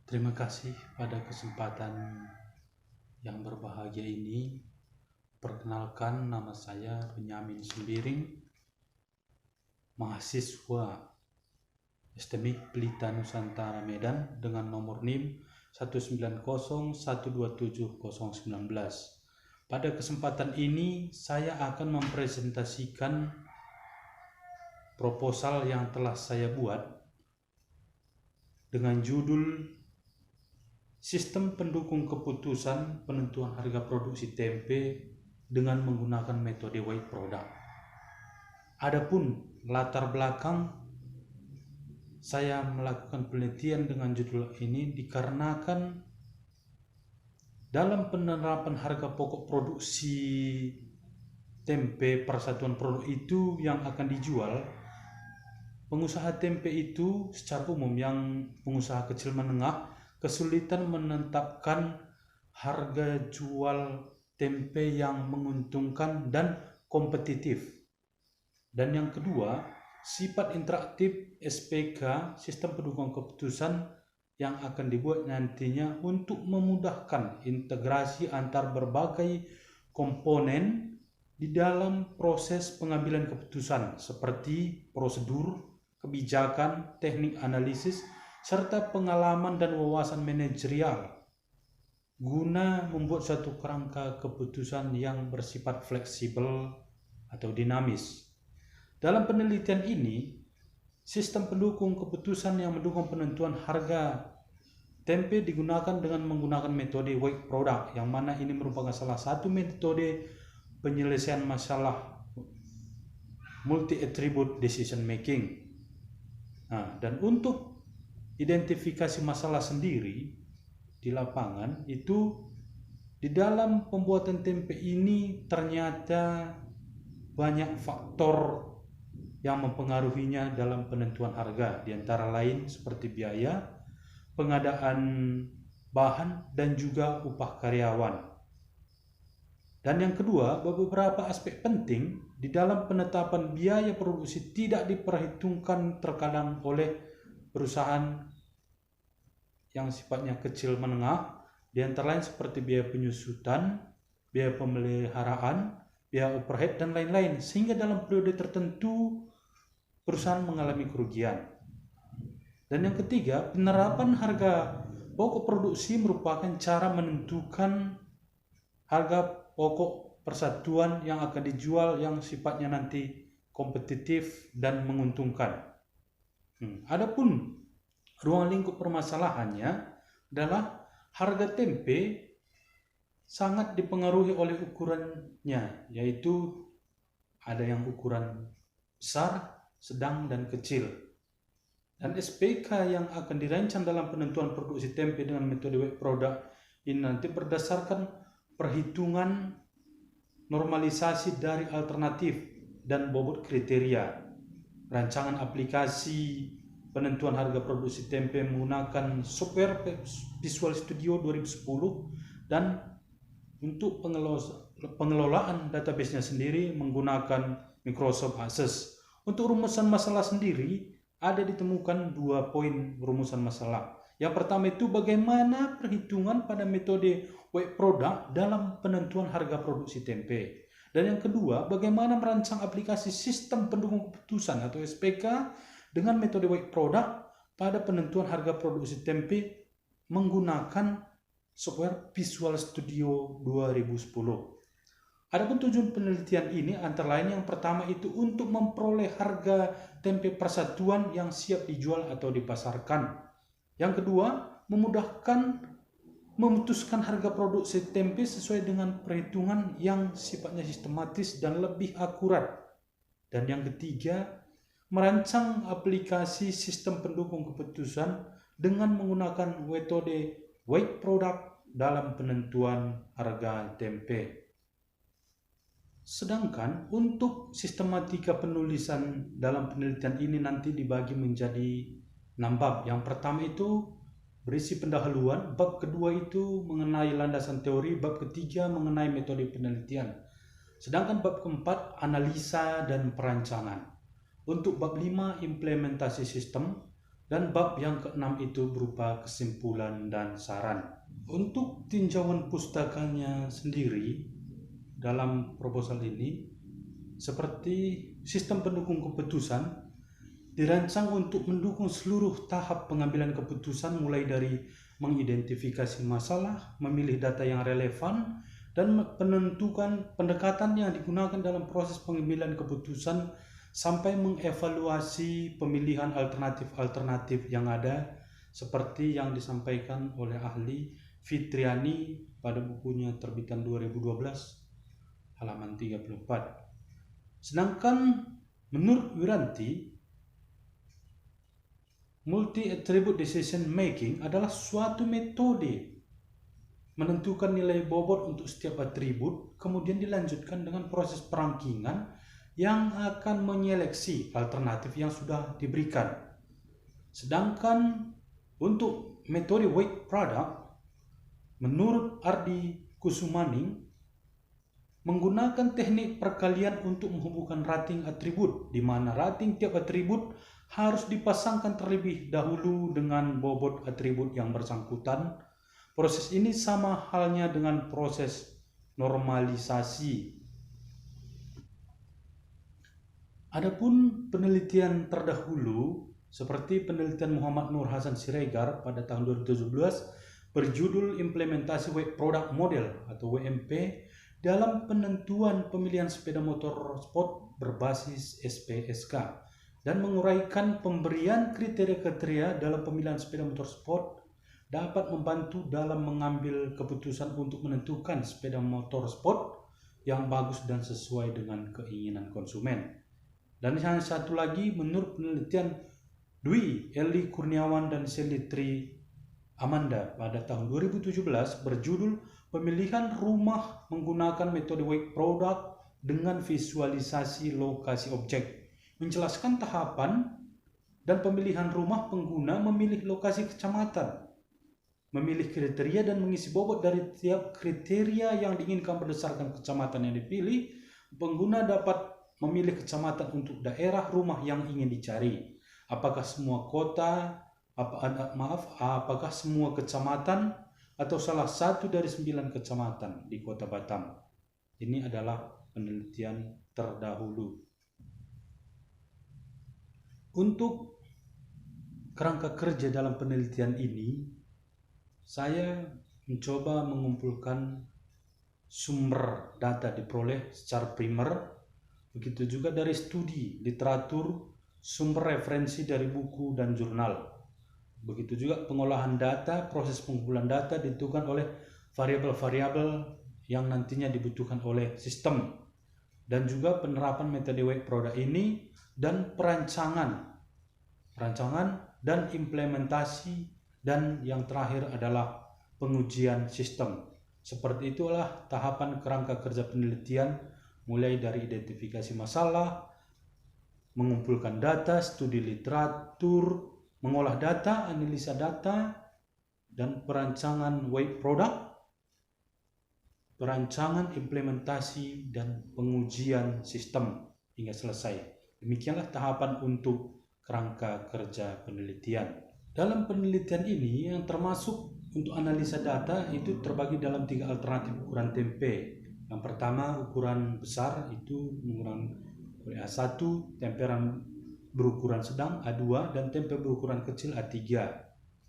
Terima kasih pada kesempatan yang berbahagia ini. Perkenalkan, nama saya Benyamin Sembiring, mahasiswa STMIK Pelita Nusantara Medan dengan nomor NIM 190127019. Pada kesempatan ini saya akan mempresentasikan proposal yang telah saya buat dengan judul Sistem Pendukung Keputusan Penentuan Harga Produksi Tempe dengan menggunakan metode weight product. Adapun latar belakang saya melakukan penelitian dengan judul ini dikarenakan dalam penerapan harga pokok produksi tempe persatuan produk itu yang akan dijual, pengusaha tempe itu secara umum yang pengusaha kecil menengah kesulitan menetapkan harga jual tempe yang menguntungkan dan kompetitif. Dan yang kedua, sifat interaktif SPK, sistem pendukung keputusan yang akan dibuat nantinya untuk memudahkan integrasi antar berbagai komponen di dalam proses pengambilan keputusan seperti prosedur, kebijakan, teknik analisis, serta pengalaman dan wawasan manajerial guna membuat suatu kerangka keputusan yang bersifat fleksibel atau dinamis. Dalam penelitian ini, sistem pendukung keputusan yang mendukung penentuan harga tempe digunakan dengan menggunakan metode weight product, yang mana ini merupakan salah satu metode penyelesaian masalah multi-attribute decision making. Dan untuk identifikasi masalah sendiri di lapangan itu, di dalam pembuatan tempe ini ternyata banyak faktor yang mempengaruhinya dalam penentuan harga, di antara lain seperti biaya, pengadaan bahan, dan juga upah karyawan. Dan yang kedua, beberapa aspek penting di dalam penetapan biaya produksi tidak diperhitungkan terkadang oleh perusahaan yang sifatnya kecil menengah, di antara lain seperti biaya penyusutan, biaya pemeliharaan, biaya overhead, dan lain-lain, sehingga dalam periode tertentu perusahaan mengalami kerugian. Dan yang ketiga, penerapan harga pokok produksi merupakan cara menentukan harga pokok persatuan yang akan dijual yang sifatnya nanti kompetitif dan menguntungkan. Adapun ruang lingkup permasalahannya adalah harga tempe sangat dipengaruhi oleh ukurannya, yaitu ada yang ukuran besar, sedang, dan kecil. Dan SPK yang akan dirancang dalam penentuan produksi tempe dengan metode weight product ini nanti berdasarkan perhitungan normalisasi dari alternatif dan bobot kriteria. Rancangan aplikasi penentuan harga produksi tempe menggunakan software Visual Studio 2010, dan untuk pengelolaan database-nya sendiri menggunakan Microsoft Access. Untuk rumusan masalah sendiri ada ditemukan 2 poin rumusan masalah. Yang pertama itu bagaimana perhitungan pada metode weight product dalam penentuan harga produksi tempe. Dan yang kedua, bagaimana merancang aplikasi sistem pendukung keputusan atau SPK dengan metode weight product pada penentuan harga produksi tempe menggunakan software Visual Studio 2010. Adapun tujuan penelitian ini antara lain yang pertama itu untuk memperoleh harga tempe persatuan yang siap dijual atau dipasarkan. Yang kedua, memudahkan memutuskan harga produksi tempe sesuai dengan perhitungan yang sifatnya sistematis dan lebih akurat. Dan yang ketiga, merancang aplikasi sistem pendukung keputusan dengan menggunakan metode weight product dalam penentuan harga tempe. Sedangkan untuk sistematika penulisan dalam penelitian ini nanti dibagi menjadi 6 bab. Yang pertama itu berisi pendahuluan, bab kedua itu mengenai landasan teori, bab ketiga mengenai metode penelitian. Sedangkan bab keempat analisa dan perancangan. Untuk bab 5 implementasi sistem, Dan bab yang keenam itu berupa kesimpulan dan saran. Untuk tinjauan pustakanya sendiri dalam proposal ini, seperti sistem pendukung keputusan dirancang untuk mendukung seluruh tahap pengambilan keputusan, mulai dari mengidentifikasi masalah, memilih data yang relevan, dan menentukan pendekatan yang digunakan dalam proses pengambilan keputusan, sampai mengevaluasi pemilihan alternatif-alternatif yang ada, seperti yang disampaikan oleh ahli Fitriani pada bukunya terbitan 2012 halaman 34. Sedangkan menurut Wiranti, multi-attribute decision making adalah suatu metode menentukan nilai bobot untuk setiap atribut, kemudian dilanjutkan dengan proses perangkingan yang akan menyeleksi alternatif yang sudah diberikan. Sedangkan untuk metode weight product, menurut Ardi Kusumaning, menggunakan teknik perkalian untuk menghubungkan rating atribut, di mana rating tiap atribut harus dipasangkan terlebih dahulu dengan bobot atribut yang bersangkutan. Proses ini sama halnya dengan proses normalisasi. Adapun penelitian terdahulu seperti penelitian Muhammad Nur Hasan Siregar pada tahun 2017 berjudul Implementasi Weight Product Model atau WMP dalam penentuan pemilihan sepeda motor sport berbasis SPSK, dan menguraikan pemberian kriteria-kriteria dalam pemilihan sepeda motor sport dapat membantu dalam mengambil keputusan untuk menentukan sepeda motor sport yang bagus dan sesuai dengan keinginan konsumen. Dan yang satu lagi, menurut penelitian Dwi Eli Kurniawan dan Selitri Amanda pada tahun 2017 berjudul Pemilihan Rumah Menggunakan Metode Weight Product dengan Visualisasi Lokasi Objek, menjelaskan tahapan dan pemilihan rumah pengguna memilih lokasi kecamatan, memilih kriteria dan mengisi bobot dari tiap kriteria yang diinginkan berdasarkan kecamatan yang dipilih. Pengguna dapat memilih kecamatan untuk daerah rumah yang ingin dicari. Apakah semua kota, apakah semua kecamatan, atau salah satu dari 9 kecamatan di Kota Batam. Ini adalah penelitian terdahulu. Untuk kerangka kerja dalam penelitian ini, saya mencoba mengumpulkan sumber data diperoleh secara primer, begitu juga dari studi, literatur, sumber referensi dari buku dan jurnal. Begitu juga pengolahan data, proses pengumpulan data ditentukan oleh variabel-variabel yang nantinya dibutuhkan oleh sistem, dan juga penerapan metode weight product ini, dan perancangan dan implementasi, dan yang terakhir adalah pengujian sistem. Seperti itulah tahapan kerangka kerja penelitian, mulai dari identifikasi masalah, mengumpulkan data, studi literatur, mengolah data, analisa data, dan perancangan weight product, perancangan implementasi, dan pengujian sistem hingga selesai. Demikianlah tahapan untuk kerangka kerja penelitian. Dalam penelitian ini yang termasuk untuk analisa data itu terbagi dalam 3 alternatif ukuran tempe. Yang pertama, ukuran besar itu ukuran A1, temperan berukuran sedang A2, dan tempe berukuran kecil A3,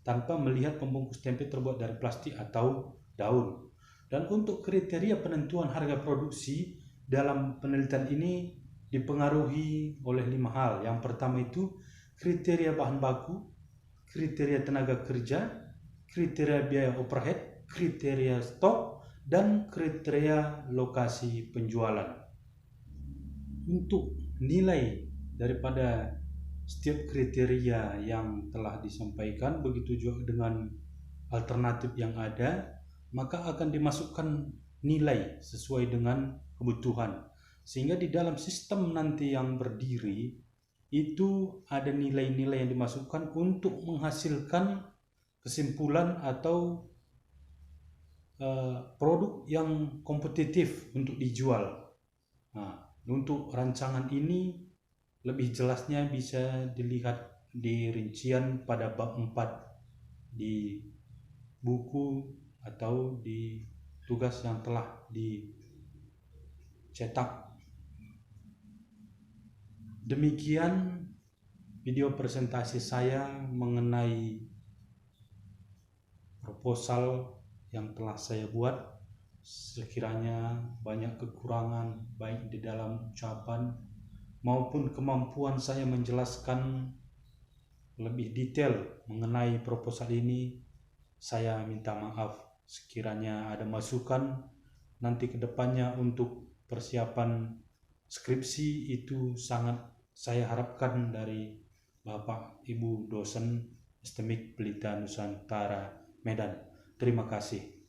tanpa melihat pembungkus tempe terbuat dari plastik atau daun. Dan untuk kriteria penentuan harga produksi dalam penelitian ini dipengaruhi oleh 5 hal. Yang pertama itu kriteria bahan baku, kriteria tenaga kerja, kriteria biaya overhead, kriteria stok, dan kriteria lokasi penjualan. Untuk nilai daripada setiap kriteria yang telah disampaikan, begitu juga dengan alternatif yang ada, maka akan dimasukkan nilai sesuai dengan kebutuhan. Sehingga di dalam sistem nanti yang berdiri itu ada nilai-nilai yang dimasukkan untuk menghasilkan kesimpulan atau produk yang kompetitif untuk dijual. Nah, untuk rancangan ini lebih jelasnya bisa dilihat di rincian pada bab 4 di buku atau di tugas yang telah dicetak. Demikian video presentasi saya mengenai proposal yang telah saya buat. Sekiranya banyak kekurangan baik di dalam ucapan maupun kemampuan saya menjelaskan lebih detail mengenai proposal ini, saya minta maaf. Sekiranya ada masukan nanti ke depannya untuk persiapan skripsi, itu sangat saya harapkan dari Bapak Ibu dosen STMIK Pelita Nusantara Medan. Terima kasih.